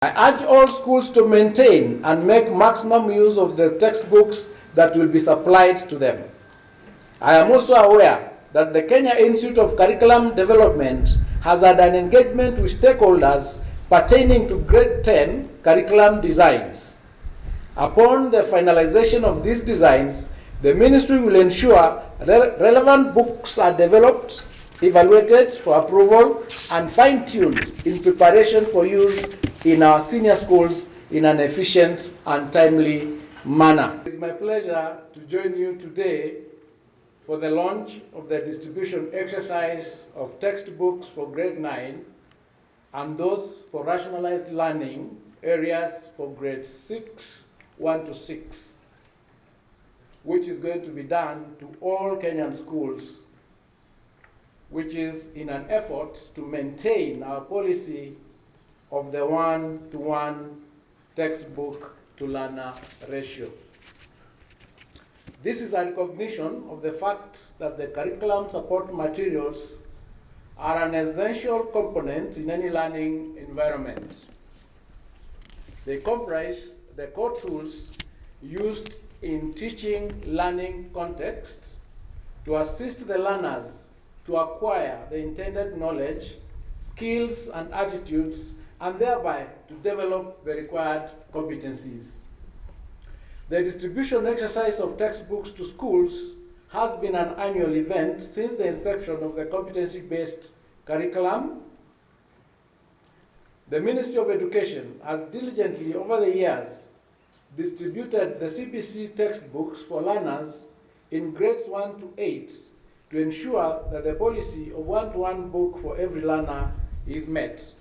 I urge all schools to maintain and make maximum use of the textbooks that will be supplied to them. I am also aware that the Kenya Institute of Curriculum Development has had an engagement with stakeholders pertaining to grade 10 curriculum designs. Upon the finalization of these designs, the ministry will ensure relevant books are developed, evaluated for approval, and fine-tuned in preparation for use in our senior schools in an efficient and timely manner. It is my pleasure to join you today for the launch of the distribution exercise of textbooks for grade 9 and those for rationalized learning areas for grade 6, 1 to 6, which is going to be done to all Kenyan schools, which is in an effort to maintain our policy of the 1-to-1 textbook to learner ratio. This is a recognition of the fact that the curriculum support materials are an essential component in any learning environment. They comprise the core tools used in teaching learning context to assist the learners to acquire the intended knowledge, skills, and attitudes, and thereby to develop the required competencies. The distribution exercise of textbooks to schools has been an annual event since the inception of the competency-based curriculum. The Ministry of Education has diligently over the years distributed the CBC textbooks for learners in grades 1 to 8 to ensure that the policy of 1-to-1 book for every learner is met.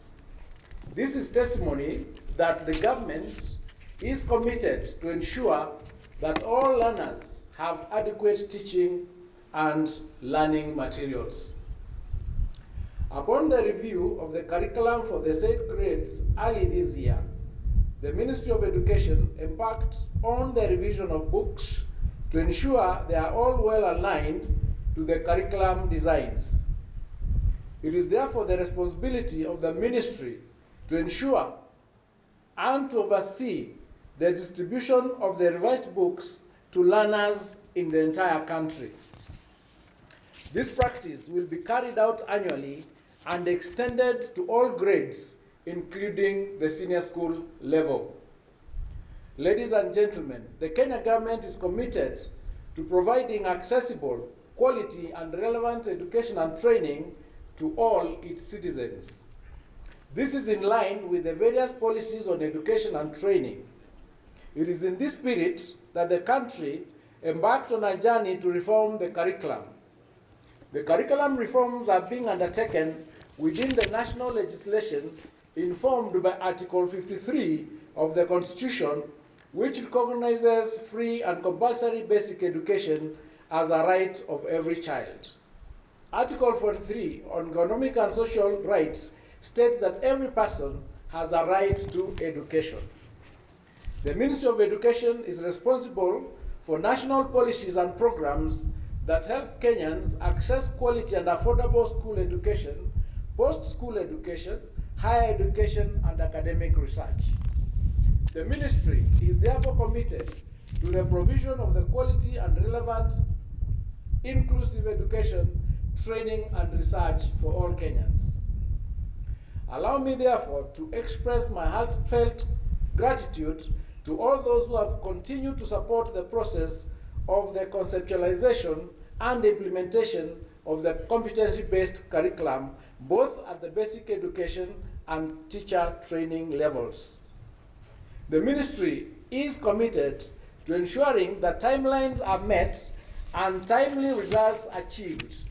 This is testimony that the government is committed to ensure that all learners have adequate teaching and learning materials. Upon the review of the curriculum for the said grades early this year, the Ministry of Education embarked on the revision of books to ensure they are all well aligned to the curriculum designs. It is therefore the responsibility of the ministry to ensure and to oversee the distribution of the revised books to learners in the entire country. This practice will be carried out annually and extended to all grades, including the senior school level. Ladies and gentlemen, the Kenya government is committed to providing accessible, quality, and relevant education and training to all its citizens. This is in line with the various policies on education and training. It is in this spirit that the country embarked on a journey to reform the curriculum. The curriculum reforms are being undertaken within the national legislation informed by Article 53 of the Constitution, which recognizes free and compulsory basic education as a right of every child. Article 43 on economic and social rights states that every person has a right to education. The Ministry of Education is responsible for national policies and programs that help Kenyans access quality and affordable school education, post-school education, higher education, and academic research. The ministry is therefore committed to the provision of the quality and relevant inclusive education, training, and research for all Kenyans. Allow me therefore to express my heartfelt gratitude to all those who have continued to support the process of the conceptualization and implementation of the competency-based curriculum, both at the basic education and teacher training levels. The ministry is committed to ensuring that timelines are met and timely results achieved.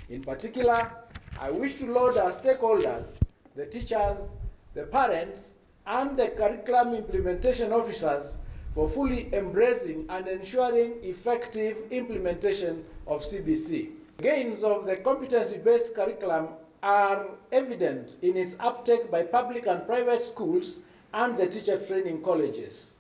In particular, I wish to laud our stakeholders, the teachers, the parents, and the curriculum implementation officers for fully embracing and ensuring effective implementation of CBC. Gains of the competency-based curriculum are evident in its uptake by public and private schools and the teacher training colleges.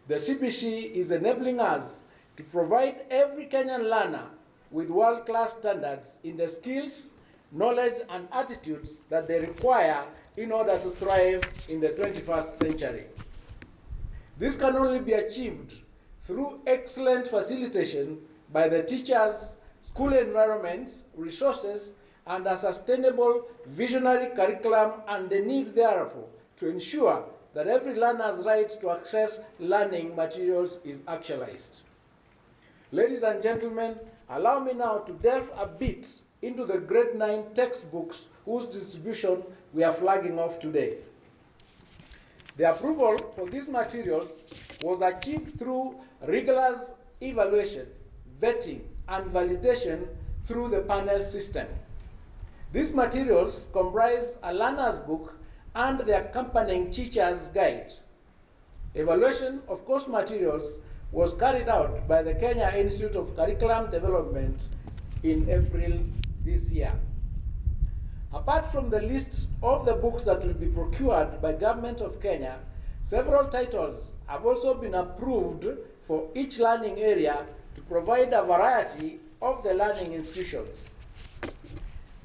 The CBC is enabling us to provide every Kenyan learner with world-class standards in the skills, knowledge, and attitudes that they require in order to thrive in the 21st century. This can only be achieved through excellent facilitation by the teachers, school environments, resources, and a sustainable visionary curriculum, and the need therefore to ensure that every learner's right to access learning materials is actualized. Ladies and gentlemen, allow me now to delve a bit into the grade 9 textbooks whose distribution we are flagging off today. The approval for these materials was achieved through rigorous evaluation, vetting, and validation through the panel system. These materials comprise a learner's book and the accompanying teacher's guide. Evaluation of course materials was carried out by the Kenya Institute of Curriculum Development in April this year. Apart from the lists of the books that will be procured by Government of Kenya, several titles have also been approved for each learning area to provide a variety of the learning institutions.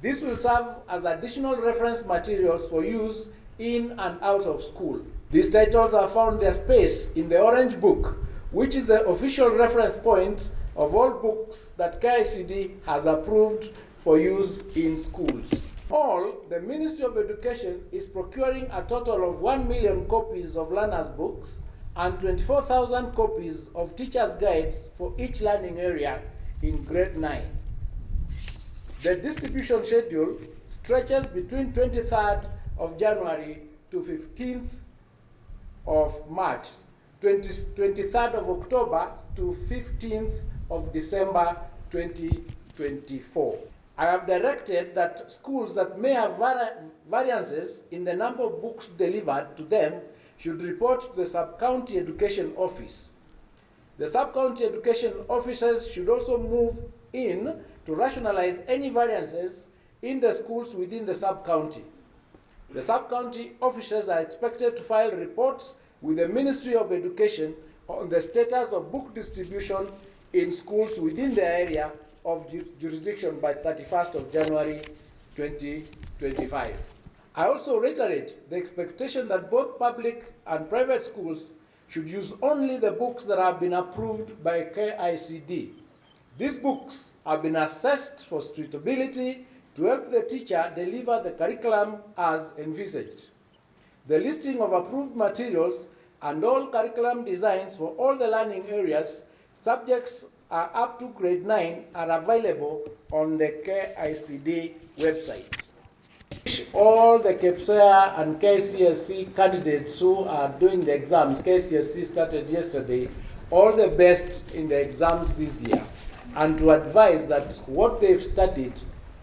This will serve as additional reference materials for use in and out of school. These titles have found their space in the Orange Book, which is the official reference point of all books that Kicd has approved for use in schools. All, the Ministry of Education is procuring a total of 1 million copies of learners' books and 24,000 copies of teachers' guides for each learning area in grade 9. The distribution schedule stretches between 23rd of January to 15th of March, 23rd of October to 15th of December 2024. I have directed that schools that may have variances in the number of books delivered to them should report to the Sub-County Education Office. The Sub-County Education Officers should also move in to rationalize any variances in the schools within the Sub-County. The Sub-County Officers are expected to file reports with the Ministry of Education on the status of book distribution in schools within the area of jurisdiction by 31st of January 2025. I also reiterate the expectation that both public and private schools should use only the books that have been approved by Kicd. These books have been assessed for suitability to help the teacher deliver the curriculum as envisaged. The listing of approved materials and all curriculum designs for all the learning areas subjects are up to grade 9 are available on the Kicd website. All the KPSEA and KCSE candidates who are doing the exams, KCSE started yesterday, all the best in the exams this year, and to advise that what they've studied,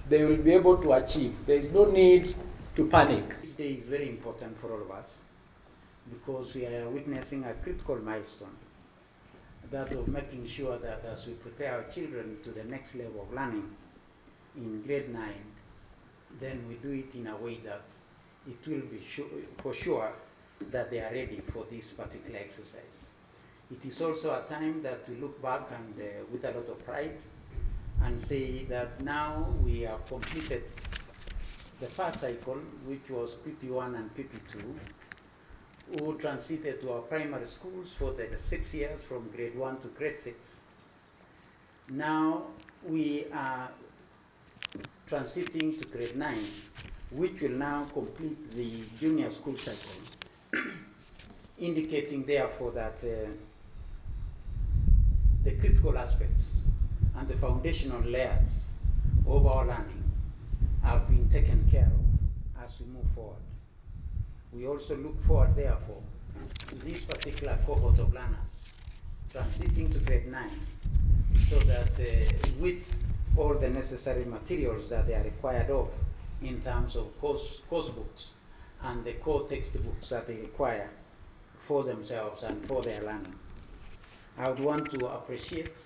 they will be able to achieve. There is no need to panic. This day is very important for all of us because we are witnessing a critical milestone, that of making sure that as we prepare our children to the next level of learning in grade 9, then we do it in a way that it will be for sure that they are ready for this particular exercise. It is also a time that we look back and with a lot of pride and say that now we have completed the first cycle, which was PP1 and PP2, who transited to our primary schools for the 6 years from grade 1 to grade 6. Now we are transiting to grade 9, which will now complete the junior school cycle, indicating therefore that the critical aspects and the foundational layers of our learning have been taken care of as we move forward. We also look forward therefore to this particular cohort of learners transiting to grade 9, so that with all the necessary materials that they are required of in terms of course books and the core textbooks that they require for themselves and for their learning. I would want to appreciate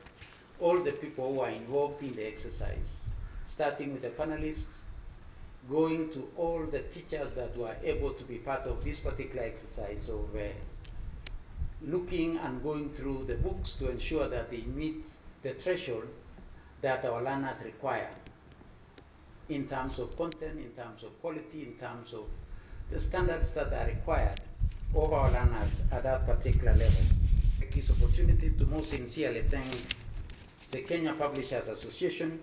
all the people who are involved in the exercise, starting with the panelists, going to all the teachers that were able to be part of this particular exercise of looking and going through the books to ensure that they meet the threshold that our learners require in terms of content, in terms of quality, in terms of the standards that are required of our learners at that particular level. Take this opportunity to most sincerely thank the Kenya Publishers Association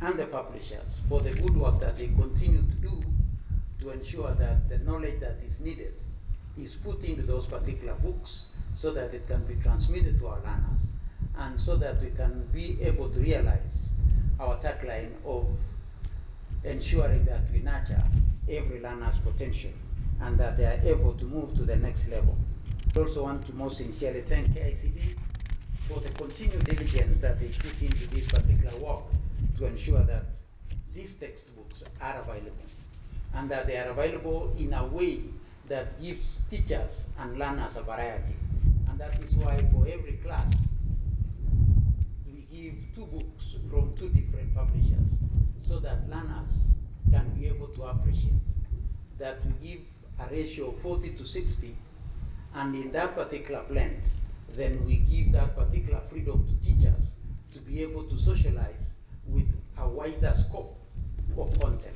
and the publishers for the good work that they continue to do to ensure that the knowledge that is needed is put into those particular books so that it can be transmitted to our learners and so that we can be able to realize our tagline of ensuring that we nurture every learner's potential and that they are able to move to the next level. I also want to most sincerely thank Kicd for the continued diligence that they put into this particular work to ensure that these textbooks are available and that they are available in a way that gives teachers and learners a variety. And that is why for every class, we give 2 books from 2 different publishers so that learners can be able to appreciate that we give a ratio of 40 to 60, and in that particular blend, then we give that particular freedom to teachers to be able to socialize with a wider scope of content.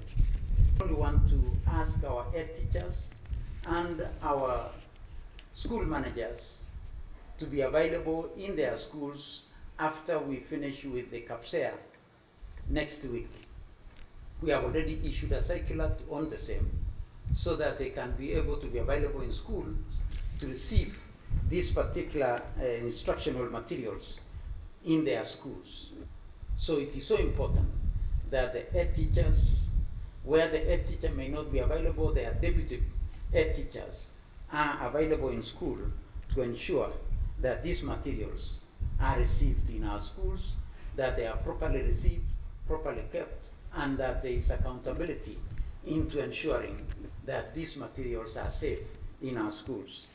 I only want to ask our head teachers and our school managers to be available in their schools after we finish with the CAPSEA next week. We have already issued a circular on the same so that they can be able to be available in schools to receive these particular instructional materials in their schools. So it is so important that the head teachers, where the head teacher may not be available, their deputy head teachers are available in school to ensure that these materials are received in our schools, that they are properly received, properly kept, and that there is accountability into ensuring that these materials are safe in our schools.